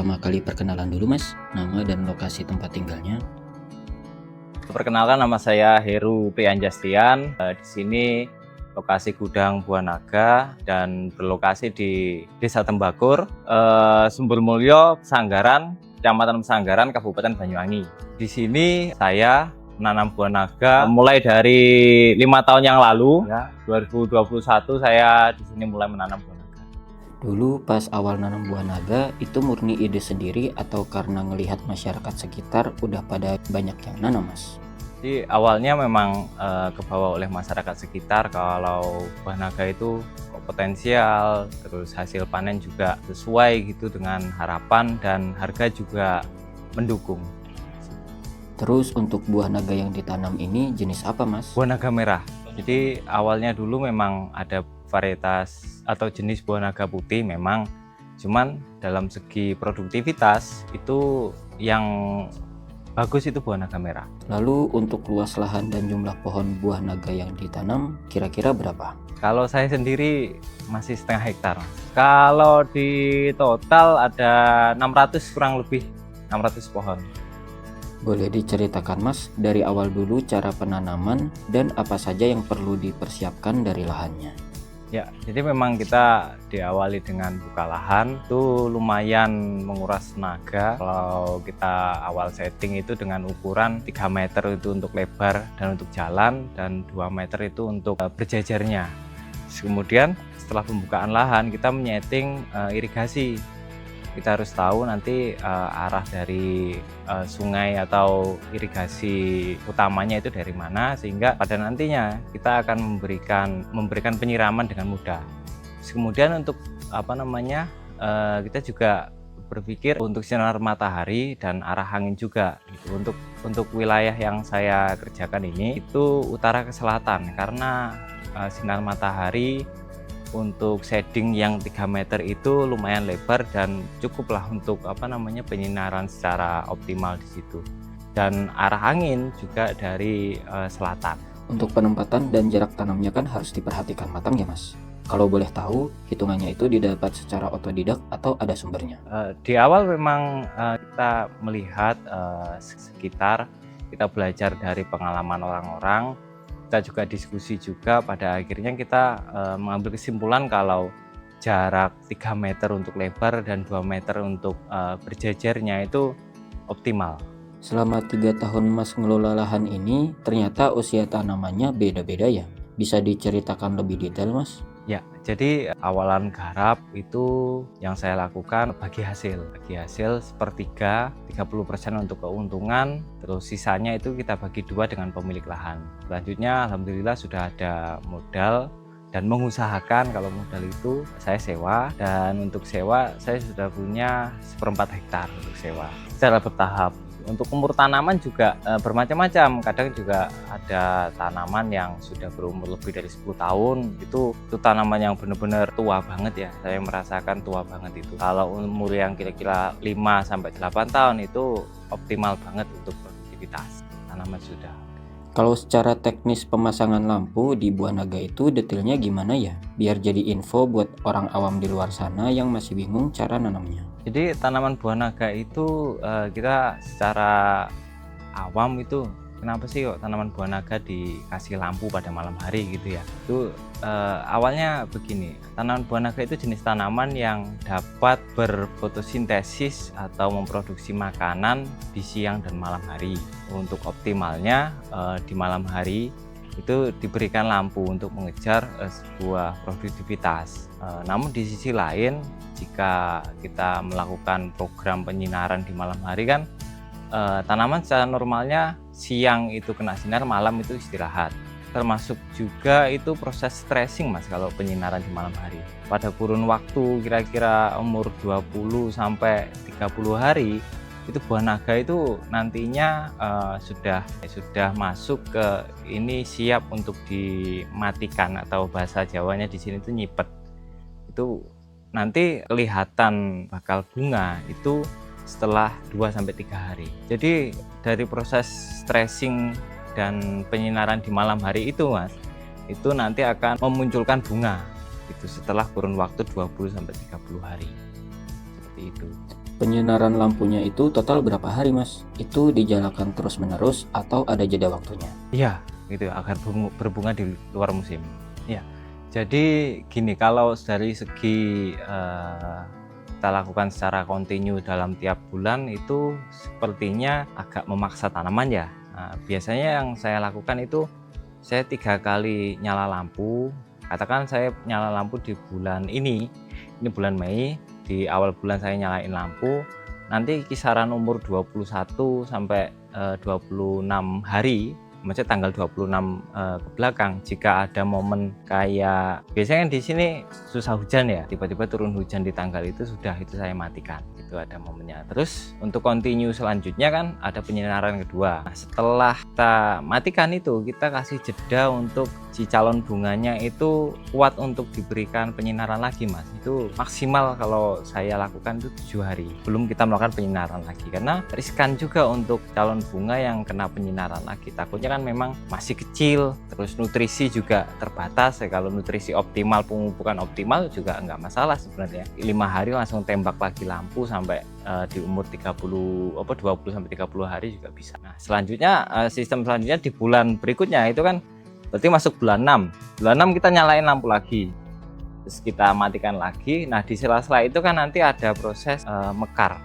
pertama kali perkenalan dulu Mas, nama dan lokasi tempat tinggalnya. Perkenalkan, nama saya Heru P. Anjastian. Di sini lokasi gudang Buah Naga dan berlokasi di Desa Tembakur, Sumbermulyo, Pesanggaran, Kecamatan Pesanggaran, Kabupaten Banyuwangi. Di sini saya menanam buah naga mulai dari 5 tahun yang lalu. Ya, 2021 saya di sini mulai menanam buah naga. Dulu pas awal nanam buah naga itu murni ide sendiri atau karena ngelihat masyarakat sekitar udah pada banyak yang nanam Mas? Jadi awalnya memang kebawa oleh masyarakat sekitar kalau buah naga itu potensial, terus hasil panen juga sesuai gitu dengan harapan dan harga juga mendukung. Terus untuk buah naga yang ditanam ini jenis apa Mas? Buah naga merah. Jadi awalnya dulu memang ada varietas atau jenis buah naga putih memang, cuman dalam segi produktivitas itu yang bagus itu buah naga merah. Lalu untuk luas lahan dan jumlah pohon buah naga yang ditanam kira-kira berapa? Kalau saya sendiri masih setengah hektar. Kalau di total ada 600 kurang lebih 600 pohon. Boleh diceritakan Mas dari awal dulu cara penanaman dan apa saja yang perlu dipersiapkan dari lahannya? Ya, jadi memang kita diawali dengan buka lahan, itu lumayan menguras tenaga. Kalau kita awal setting itu dengan ukuran 3 meter itu untuk lebar dan untuk jalan, dan 2 meter itu untuk berjajarnya. Kemudian setelah pembukaan lahan kita menyeting irigasi. Kita harus tahu nanti arah dari sungai atau irigasi utamanya itu dari mana, sehingga pada nantinya kita akan memberikan penyiraman dengan mudah. Kemudian untuk kita juga berpikir untuk sinar matahari dan arah angin juga gitu. Untuk wilayah yang saya kerjakan ini itu utara ke selatan, karena sinar matahari untuk shading yang 3 meter itu lumayan lebar dan cukuplah untuk penyinaran secara optimal di situ. Dan arah angin juga dari selatan. Untuk penempatan dan jarak tanamnya kan harus diperhatikan matang ya Mas. Kalau boleh tahu, hitungannya itu didapat secara otodidak atau ada sumbernya? Di awal memang kita melihat sekitar, kita belajar dari pengalaman orang-orang. Kita juga diskusi juga, pada akhirnya kita mengambil kesimpulan kalau jarak 3 meter untuk lebar dan 2 meter untuk berjajarnya itu optimal. Selama 3 tahun Mas ngelola lahan ini, ternyata usia tanamannya beda-beda ya? Bisa diceritakan lebih detail Mas? Ya, jadi awalan garap itu yang saya lakukan bagi hasil sepertiga, 30% untuk keuntungan, terus sisanya itu kita bagi 2 dengan pemilik lahan. Selanjutnya alhamdulillah sudah ada modal dan mengusahakan. Kalau modal itu saya sewa, dan untuk sewa saya sudah punya 1/4 hektar untuk sewa secara bertahap. Untuk umur tanaman juga bermacam-macam. Kadang juga ada tanaman yang sudah berumur lebih dari 10 tahun. Itu tanaman yang benar-benar tua banget ya. Saya merasakan tua banget itu. Kalau umur yang kira-kira 5-8 tahun itu optimal banget untuk produktivitas tanaman sudah. Kalau secara teknis pemasangan lampu di buah naga itu detailnya gimana ya? Biar jadi info buat orang awam di luar sana yang masih bingung cara nanamnya. Jadi tanaman buah naga itu kita secara awam itu kenapa sih kok tanaman buah naga dikasih lampu pada malam hari gitu ya? Itu awalnya begini, tanaman buah naga itu jenis tanaman yang dapat berfotosintesis atau memproduksi makanan di siang dan malam hari. Untuk optimalnya di malam hari itu diberikan lampu untuk mengejar sebuah produktivitas. Namun di sisi lain, jika kita melakukan program penyinaran di malam hari kan tanaman secara normalnya siang itu kena sinar, malam itu istirahat. Termasuk juga itu proses stressing Mas kalau penyinaran di malam hari. Pada kurun waktu kira-kira umur 20 sampai 30 hari itu buah naga itu nantinya sudah masuk ke ini, siap untuk dimatikan, atau bahasa Jawanya di sini itu nyipet. Itu nanti kelihatan bakal bunga itu setelah 2-3 hari. Jadi dari proses stressing dan penyinaran di malam hari itu Mas, itu nanti akan memunculkan bunga itu setelah kurun waktu 20-30 hari. Seperti itu. Penyinaran lampunya itu total berapa hari Mas? Itu dijalankan terus-menerus atau ada jeda waktunya? Iya, gitu agar berbunga di luar musim. Ya, jadi gini, kalau dari segi kita lakukan secara kontinu dalam tiap bulan itu sepertinya agak memaksa tanaman ya. Nah, biasanya yang saya lakukan itu saya 3 kali nyala lampu. Katakan saya nyala lampu di bulan ini bulan Mei, di awal bulan saya nyalain lampu, nanti kisaran umur 21 sampai 26 hari, maksudnya tanggal 26 ke belakang, jika ada momen kayak biasanya kan di sini susah hujan ya, tiba-tiba turun hujan di tanggal itu saya matikan, itu ada momennya. Terus untuk continue selanjutnya kan ada penyinaran kedua. Nah, setelah kita matikan itu, kita kasih jeda untuk si calon bunganya itu kuat untuk diberikan penyinaran lagi Mas. Itu maksimal kalau saya lakukan itu 7 hari belum kita melakukan penyinaran lagi, karena riskan juga untuk calon bunga yang kena penyinaran lagi. Takutnya kan memang masih kecil, terus nutrisi juga terbatas ya. Kalau nutrisi optimal, pemupukan optimal juga nggak masalah sebenarnya. 5 hari langsung tembak lagi lampu sampai di umur 20 sampai 30 hari juga bisa. Nah, selanjutnya sistem selanjutnya di bulan berikutnya itu kan berarti masuk bulan 6. Bulan 6 kita nyalain lampu lagi. Terus kita matikan lagi. Nah, di sela-sela itu kan nanti ada proses mekar.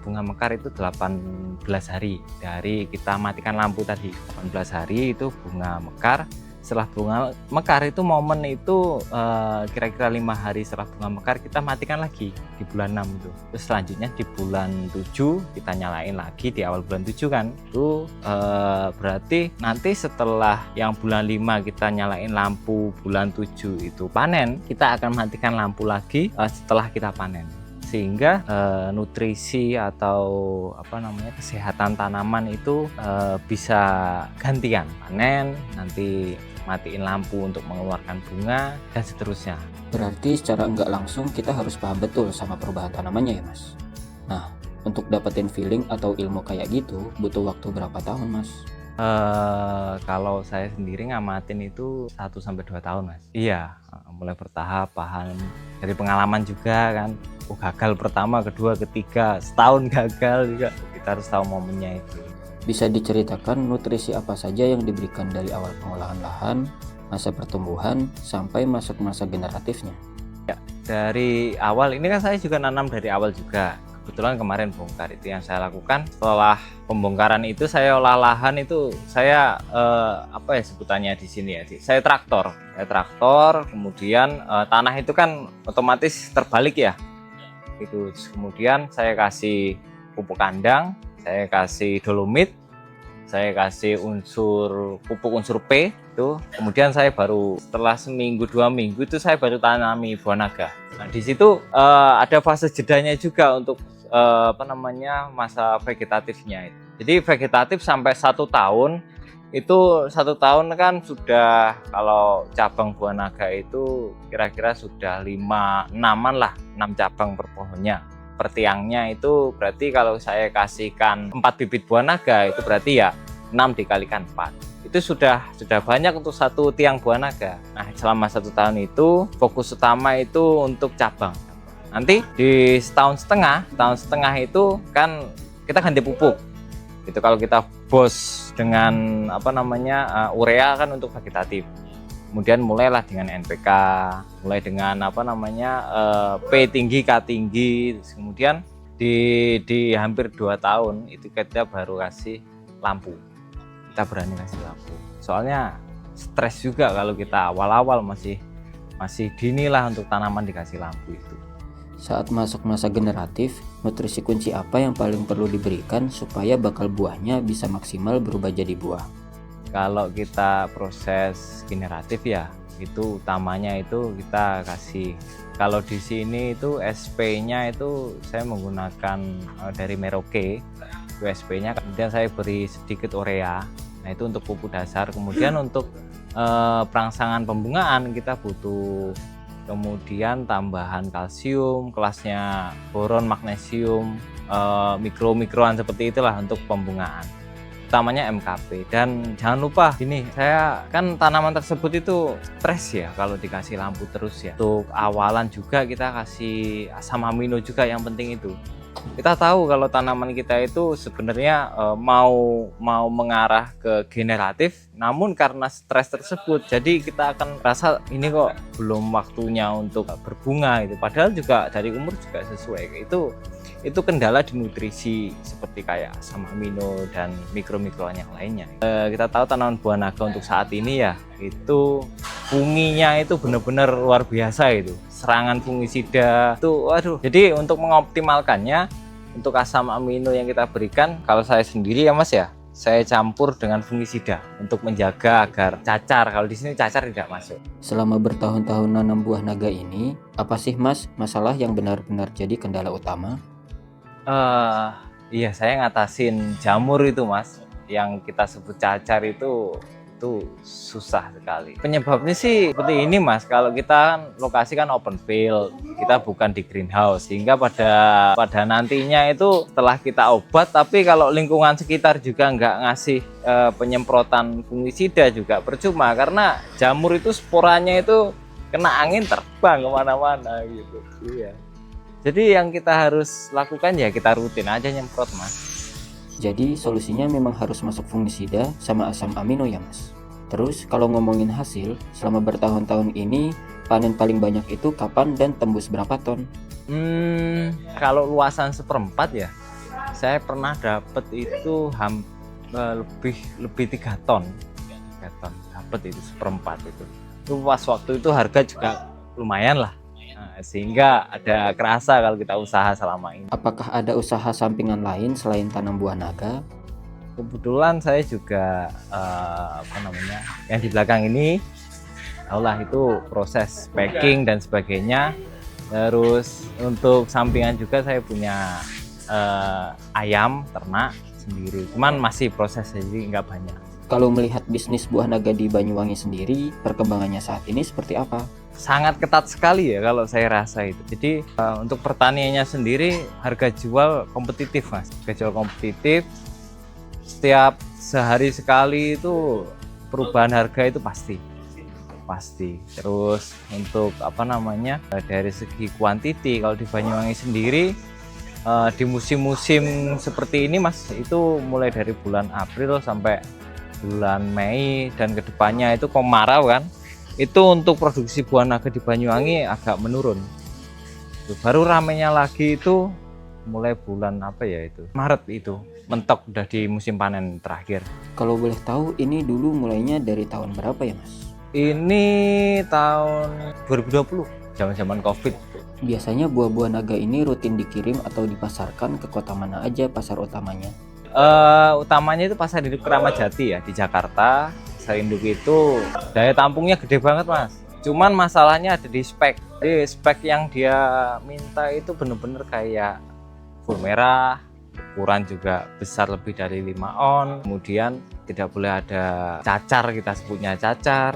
Bunga mekar itu 18 hari dari kita matikan lampu tadi. 18 hari itu bunga mekar. Setelah bunga mekar itu momen itu kira-kira 5 hari setelah bunga mekar kita matikan lagi di bulan 6 itu. Terus selanjutnya di bulan 7 kita nyalain lagi di awal bulan 7 kan. Itu berarti nanti setelah yang bulan 5 kita nyalain lampu, bulan 7 itu panen, kita akan matikan lampu lagi setelah kita panen. Sehingga nutrisi atau kesehatan tanaman itu bisa gantian, panen, nanti matiin lampu untuk mengeluarkan bunga dan seterusnya. Berarti secara enggak langsung kita harus paham betul sama perubahan tanamannya ya Mas. Nah, untuk dapetin feeling atau ilmu kayak gitu butuh waktu berapa tahun Mas? Kalau saya sendiri ngamatin itu 1-2 tahun Mas. Iya, mulai bertahap, paham dari pengalaman juga kan. Gagal pertama, kedua, ketiga, setahun gagal juga. Kita harus tahu momennya itu. Bisa diceritakan nutrisi apa saja yang diberikan dari awal pengolahan lahan, masa pertumbuhan, sampai masuk masa generatifnya? Ya, dari awal ini kan saya juga nanam dari awal juga. Kebetulan kemarin bongkar, itu yang saya lakukan. Setelah pembongkaran itu saya olah lahan itu saya sebutannya di sini ya. Saya traktor, kemudian tanah itu kan otomatis terbalik ya. Itu kemudian saya kasih pupuk kandang, saya kasih dolomit, saya kasih pupuk unsur P itu. Kemudian saya baru setelah seminggu 2 minggu itu saya baru tanami buah naga. Nah, di situ ada fase jedanya juga untuk masa vegetatifnya itu. Jadi vegetatif sampai 1 tahun. Itu 1 tahun kan sudah, kalau cabang buah naga itu kira-kira sudah 5-6an lah, 6 cabang per pohonnya. Per tiangnya itu berarti kalau saya kasihkan 4 bibit buah naga itu berarti ya 6 dikalikan 4. Itu sudah banyak untuk 1 tiang buah naga. Nah, selama 1 tahun itu fokus utama itu untuk cabang. Nanti di setahun setengah itu kan kita ganti pupuk. Itu kalau kita bos dengan urea kan untuk vegetatif. Kemudian mulailah dengan NPK, mulai dengan P tinggi, K tinggi. Kemudian di hampir 2 tahun itu kita baru kasih lampu. Kita berani kasih lampu. Soalnya stres juga kalau kita awal-awal masih dini lah untuk tanaman dikasih lampu itu. Saat masuk masa generatif, nutrisi kunci apa yang paling perlu diberikan supaya bakal buahnya bisa maksimal berubah jadi buah? Kalau kita proses generatif ya, itu utamanya itu kita kasih. Kalau di sini itu SP-nya itu saya menggunakan dari Merauke, itu SP-nya. Kemudian saya beri sedikit urea. Nah, itu untuk pupuk dasar. Kemudian untuk perangsangan pembungaan kita butuh kemudian tambahan kalsium, kelasnya boron, magnesium, mikroan seperti itulah untuk pembungaan. Utamanya MKP. Dan jangan lupa ini, saya kan tanaman tersebut itu stres ya kalau dikasih lampu terus ya. Untuk awalan juga kita kasih asam amino juga, yang penting itu. Kita tahu kalau tanaman kita itu sebenarnya mau mengarah ke generatif, namun karena stres tersebut, jadi kita akan rasa ini kok belum waktunya untuk berbunga itu. Padahal juga dari umur juga sesuai. Itu kendala di nutrisi seperti kayak asam amino dan mikro-mikroan yang lainnya. Kita tahu tanaman buah naga untuk saat ini ya, itu funginya itu benar-benar luar biasa itu. Serangan fungisida itu, waduh. Jadi untuk mengoptimalkannya, untuk asam amino yang kita berikan, kalau saya sendiri ya Mas ya, saya campur dengan fungisida untuk menjaga agar cacar. Kalau di sini cacar tidak masuk. Selama bertahun-tahun nanam buah naga ini, apa sih Mas masalah yang benar-benar jadi kendala utama? Iya, saya ngatasin jamur itu Mas, yang kita sebut cacar itu susah sekali. Penyebabnya sih seperti ini Mas, kalau kita kan lokasi kan open field, kita bukan di greenhouse, sehingga pada nantinya itu setelah kita obat, tapi kalau lingkungan sekitar juga nggak ngasih penyemprotan fungisida juga percuma, karena jamur itu sporanya itu kena angin terbang kemana-mana gitu. Iya. Jadi yang kita harus lakukan ya kita rutin aja nyemprot Mas. Jadi solusinya memang harus masuk fungisida sama asam amino ya Mas. Terus kalau ngomongin hasil, selama bertahun-tahun ini panen paling banyak itu kapan dan tembus berapa ton? Kalau luasan 1/4 ya, saya pernah dapat itu lebih 3 ton. 3 ton dapat itu 1/4 itu. Itu pas waktu itu harga juga lumayan lah. Nah, sehingga ada kerasa kalau kita usaha selama ini. Apakah ada usaha sampingan lain selain tanam buah naga? Kebetulan saya juga yang di belakang ini, Allah itu proses packing dan sebagainya. Terus untuk sampingan juga saya punya ayam ternak sendiri, cuman masih proses jadi nggak banyak. Kalau melihat bisnis buah naga di Banyuwangi sendiri, perkembangannya saat ini seperti apa? Sangat ketat sekali ya kalau saya rasa itu. Jadi untuk pertaniannya sendiri harga jual kompetitif Mas, harga jual kompetitif. Setiap sehari sekali itu perubahan harga itu pasti. Terus untuk dari segi kuantiti, kalau di Banyuwangi sendiri di musim-musim seperti ini Mas, itu mulai dari bulan April sampai bulan Mei dan kedepannya itu kemarau kan, itu untuk produksi buah naga di Banyuwangi agak menurun. Baru ramenya lagi itu mulai bulan Maret itu mentok, udah di musim panen terakhir. Kalau boleh tahu ini dulu mulainya dari tahun berapa ya Mas? Ini tahun 2020, zaman-zaman Covid. Biasanya buah-buah naga ini rutin dikirim atau dipasarkan ke kota mana aja pasar utamanya? Utamanya itu pasar induk Keramat Jati ya di Jakarta. Pasar induk itu daya tampungnya gede banget Mas. Cuman masalahnya ada di spek. Jadi spek yang dia minta itu bener-bener kayak full merah, ukuran juga besar lebih dari 5 on, kemudian tidak boleh ada cacar, kita sebutnya cacar,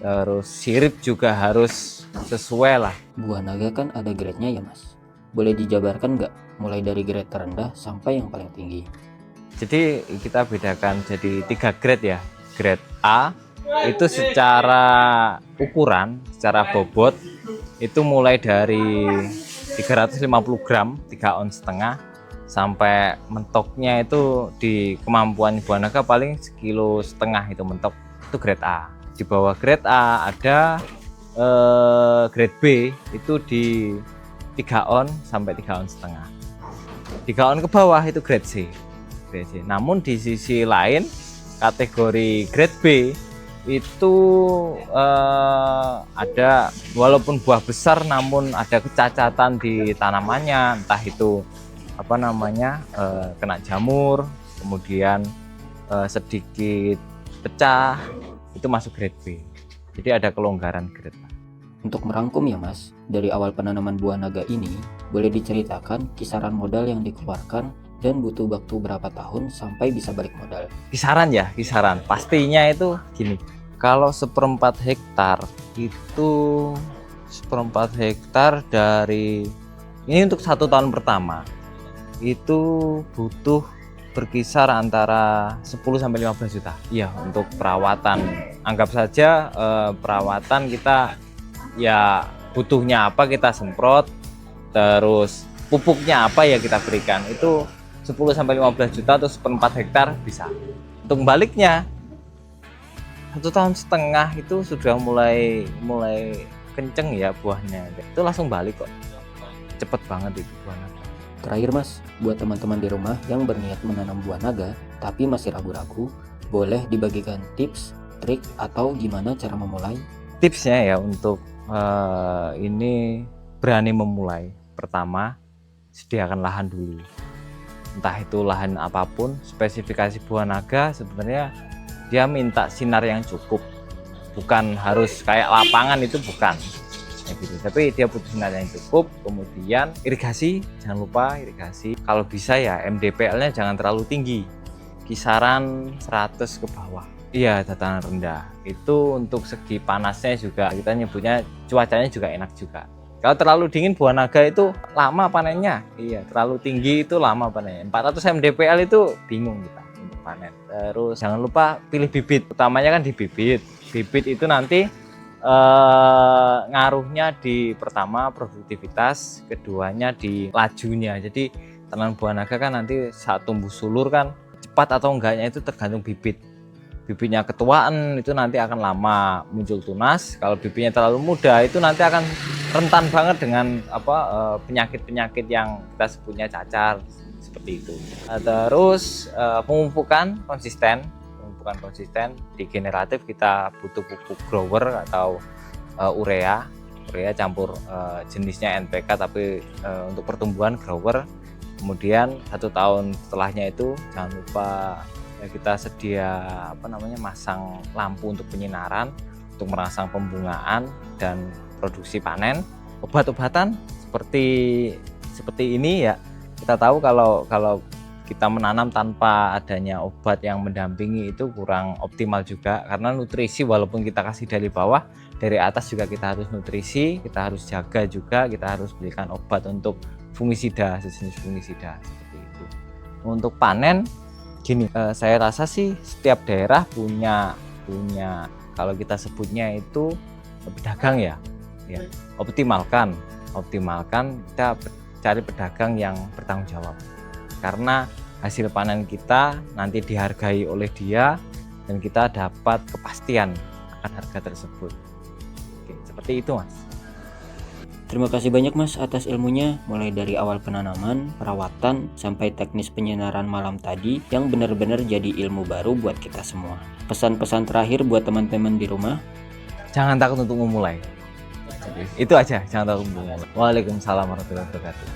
terus sirip juga harus sesuai lah. Buah naga kan ada grade-nya ya Mas, boleh dijabarkan nggak mulai dari grade terendah sampai yang paling tinggi? Jadi kita bedakan jadi 3 grade ya. Grade A itu secara ukuran, secara bobot itu mulai dari 350 gram, 3 ons setengah, sampai mentoknya itu di kemampuan buah naga paling 1,5 kilo itu mentok, itu grade A. Di bawah grade A ada grade B itu di 3 on sampai 3 on setengah. 3 on ke bawah itu grade C. Namun di sisi lain kategori grade B itu ada, walaupun buah besar namun ada kecacatan di tanamannya, entah itu kena jamur, kemudian sedikit pecah, itu masuk grade B. Jadi ada kelonggaran grade A. Untuk merangkum ya Mas, dari awal penanaman buah naga ini, boleh diceritakan kisaran modal yang dikeluarkan dan butuh waktu berapa tahun sampai bisa balik modal? Kisaran pastinya itu gini, kalau 1/4 hektar itu 1/4 hektar dari ini untuk 1 tahun pertama itu butuh berkisar antara 10-15 juta. Iya, untuk perawatan. Anggap saja perawatan kita ya butuhnya apa kita semprot, terus pupuknya apa ya kita berikan. Itu 10-15 juta atau 1/4 hektar bisa. Untuk baliknya 1,5 tahun itu sudah mulai kenceng ya buahnya, itu langsung balik kok, cepet banget itu buah naga. Terakhir Mas, buat teman-teman di rumah yang berniat menanam buah naga tapi masih ragu-ragu, boleh dibagikan tips, trik, atau gimana cara memulai? Tipsnya ya untuk ini berani memulai. Pertama, sediakan lahan dulu. Entah itu lahan apapun, spesifikasi buah naga sebenarnya dia minta sinar yang cukup. Bukan harus kayak lapangan, itu bukan. Ya gitu. Tapi dia butuh sinar yang cukup, kemudian irigasi, jangan lupa irigasi. Kalau bisa ya MDPL-nya jangan terlalu tinggi. Kisaran 100 ke bawah. Iya, dataran rendah. Itu untuk segi panasnya juga kita nyebutnya cuacanya juga enak juga. Kalau terlalu dingin buah naga itu lama panennya. Iya, terlalu tinggi itu lama panennya. 400 mdpl itu bingung kita untuk panen. Terus jangan lupa pilih bibit. Utamanya kan di bibit. Bibit itu nanti ngaruhnya di pertama produktivitas, keduanya di lajunya. Jadi tanaman buah naga kan nanti saat tumbuh sulur kan cepat atau enggaknya itu tergantung bibit. Bibitnya ketuaan itu nanti akan lama muncul tunas. Kalau bibitnya terlalu muda itu nanti akan rentan banget dengan penyakit-penyakit yang kita sebutnya cacar seperti itu. Terus pemupukan konsisten di generatif kita butuh pupuk grower atau urea campur jenisnya NPK tapi untuk pertumbuhan grower. Kemudian 1 tahun setelahnya itu jangan lupa ya kita sedia masang lampu untuk penyinaran, untuk merangsang pembungaan dan produksi panen. Obat-obatan seperti ini ya, kita tahu kalau kita menanam tanpa adanya obat yang mendampingi itu kurang optimal juga, karena nutrisi walaupun kita kasih dari bawah, dari atas juga kita harus nutrisi, kita harus jaga juga, kita harus berikan obat untuk fungisida, sejenis fungisida seperti itu. Untuk panen gini, saya rasa sih setiap daerah punya kalau kita sebutnya itu pedagang ya. Optimalkan kita cari pedagang yang bertanggung jawab, karena hasil panen kita nanti dihargai oleh dia dan kita dapat kepastian akan harga tersebut. Oke, seperti itu Mas. Terima kasih banyak Mas atas ilmunya, mulai dari awal penanaman, perawatan, sampai teknis penyinaran malam tadi yang benar-benar jadi ilmu baru buat kita semua. Pesan-pesan terakhir buat teman-teman di rumah? Jangan takut untuk memulai. Itu aja, jangan takut untuk memulai. Waalaikumsalam warahmatullahi wabarakatuh.